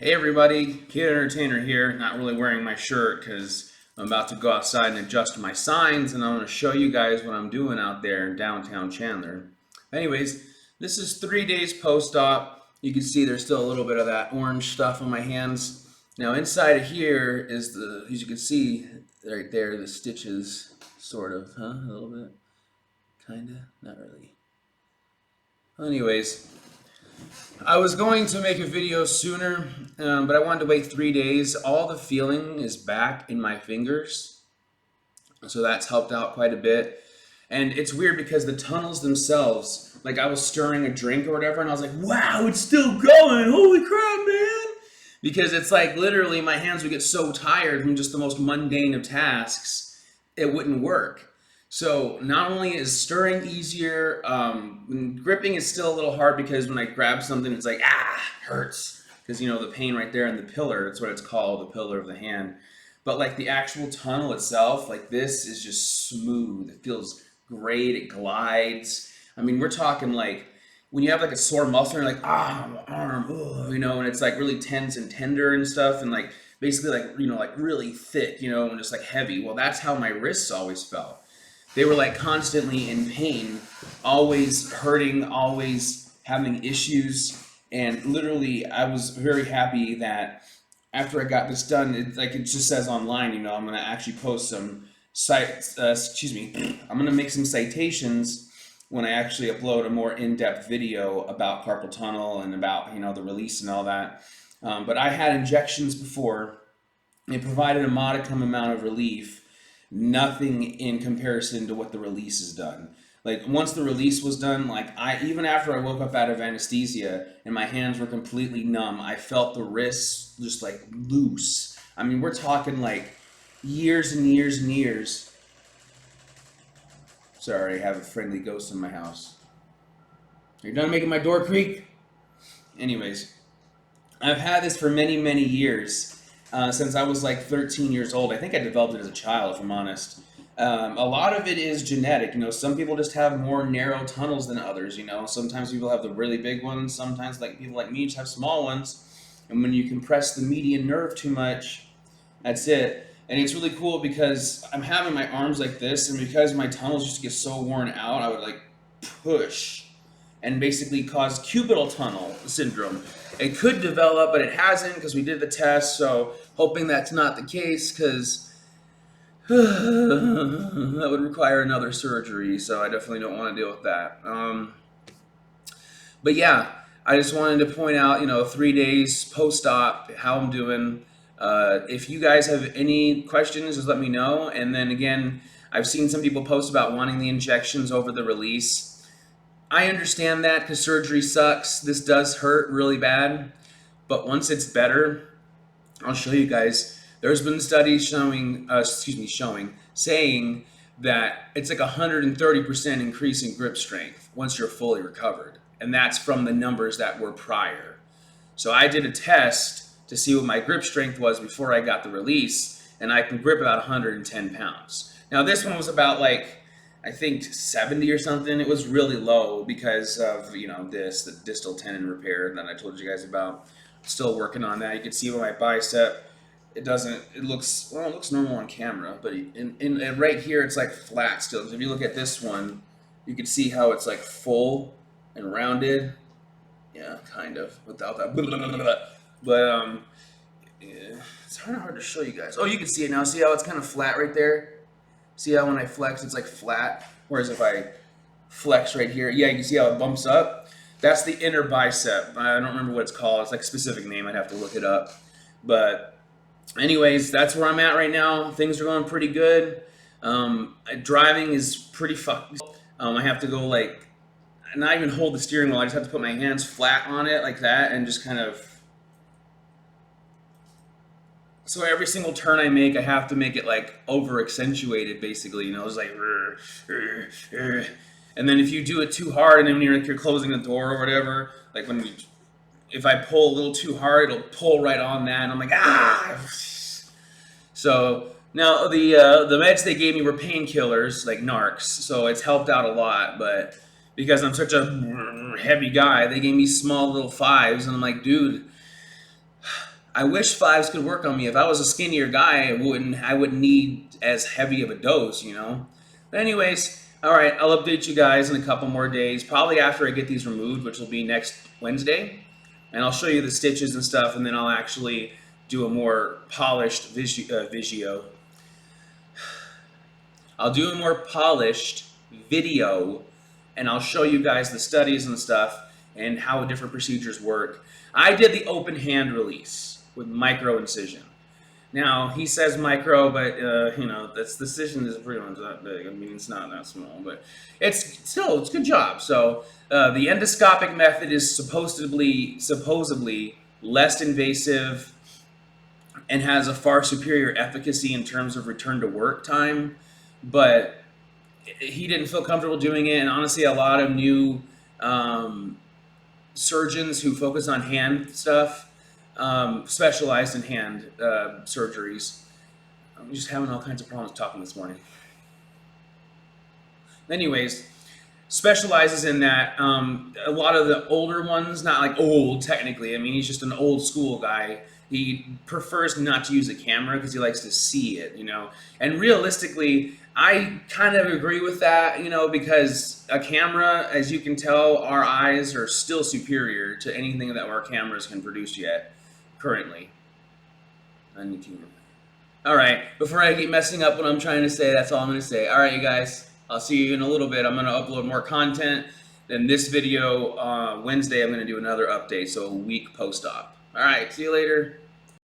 Hey everybody, Kid Entertainer here. Not really wearing my shirt because I'm about to go outside and adjust my signs, and I'm going to show you guys what I'm doing out there in downtown Chandler. Anyways, this is 3 days post-op. You can see there's still a little bit of that orange stuff on my hands. Now inside of here is as you can see right there, the stitches, sort of, huh? A little bit, kinda, not really. Anyways, I was going to make a video sooner, but I wanted to wait 3 days. All the feeling is back in my fingers, so that's helped out quite a bit. And it's weird because the tunnels themselves, like I was stirring a drink or whatever, and I was like, wow, it's still going. Holy crap, man. Because it's like literally my hands would get so tired from just the most mundane of tasks, it wouldn't work. So not only is stirring easier, gripping is still a little hard because when I grab something, it's like, hurts. Because, you know, the pain right there in the pillar, that's what it's called, the pillar of the hand. But like the actual tunnel itself, like this is just smooth. It feels great, it glides. I mean, we're talking like, when you have like a sore muscle, you're like, my arm, ugh, you know, and it's like really tense and tender and stuff, and like basically like, you know, like really thick, you know, and just like heavy. Well, that's how my wrists always felt. They were like constantly in pain, always hurting, always having issues. And literally, I was very happy that after I got this done, it just says online, you know, I'm going to actually post some I'm going to make some citations when I actually upload a more in-depth video about carpal tunnel and about, you know, the release and all that. But I had injections before. It provided a modicum amount of relief. Nothing in comparison to what the release has done. Like once the release was done, like even after I woke up out of anesthesia and my hands were completely numb, I felt the wrists just like loose. I mean, we're talking like years and years and years. Sorry, I have a friendly ghost in my house. Are you done making my door creak? Anyways, I've had this for many, many years. Since I was like 13 years old. I think I developed it as a child, if I'm honest. A lot of it is genetic. You know, some people just have more narrow tunnels than others. You know, sometimes people have the really big ones. Sometimes, like people like me, just have small ones. And when you compress the median nerve too much, that's it. And it's really cool because I'm having my arms like this, and because my tunnels just get so worn out, I would like push and basically cause cubital tunnel syndrome. It could develop, but it hasn't because we did the test, so hoping that's not the case because that would require another surgery, so I definitely don't want to deal with that. But yeah, I just wanted to point out, you know, 3 days post-op, how I'm doing. If you guys have any questions, just let me know. And then again, I've seen some people post about wanting the injections over the release. I understand that because surgery sucks. This does hurt really bad. But once it's better, I'll show you guys. There's been studies saying that it's like 130% increase in grip strength once you're fully recovered. And that's from the numbers that were prior. So I did a test to see what my grip strength was before I got the release, and I can grip about 110 pounds. Now this one was about like, I think 70 or something. It was really low because of, you know, the distal tendon repair that I told you guys about. Still working on that. You can see with my bicep, it looks normal on camera, but in right here, it's like flat still. So if you look at this one, you can see how it's like full and rounded. Yeah, kind of, without that. But, yeah, it's kind of hard to show you guys. Oh, you can see it now. See how it's kind of flat right there? See how when I flex, it's like flat? Whereas if I flex right here, yeah, you can see how it bumps up? That's the inner bicep. I don't remember what it's called. It's like a specific name. I'd have to look it up. But anyways, that's where I'm at right now. Things are going pretty good. Driving is pretty fucked. I have to go like, not even hold the steering wheel. I just have to put my hands flat on it like that and just kind of. So every single turn I make, I have to make it like over accentuated, basically. You know, it's like, and then if you do it too hard, and then when you're closing the door or whatever, like if I pull a little too hard, it'll pull right on that, and I'm like, ah. So now the meds they gave me were painkillers, like narcs, so it's helped out a lot. But because I'm such a heavy guy, they gave me small little fives, and I'm like, dude, I wish fives could work on me. If I was a skinnier guy, I wouldn't need as heavy of a dose, you know. But anyways, all right, I'll update you guys in a couple more days, probably after I get these removed, which will be next Wednesday, and I'll show you the stitches and stuff, and then I'll actually do a more polished visio. I'll do a more polished video, and I'll show you guys the studies and stuff and how different procedures work. I did the open hand release with micro incision. Now, he says micro, but you know, this decision is pretty much that big. I mean, it's not that small, but it's a good job. So the endoscopic method is supposedly less invasive and has a far superior efficacy in terms of return to work time, but he didn't feel comfortable doing it. And honestly, a lot of new surgeons who focus on hand stuff, specialized in hand surgeries. I'm just having all kinds of problems talking this morning. Anyways, specializes in that. A lot of the older ones, not like old technically, I mean, he's just an old school guy. He prefers not to use a camera because he likes to see it, you know. And realistically, I kind of agree with that, you know, because a camera, as you can tell, our eyes are still superior to anything that our cameras can produce yet, currently. All right, before I keep messing up what I'm trying to say, that's all I'm going to say. All right, you guys, I'll see you in a little bit. I'm going to upload more content. Then this video, Wednesday, I'm going to do another update, so a week post-op. All right, see you later.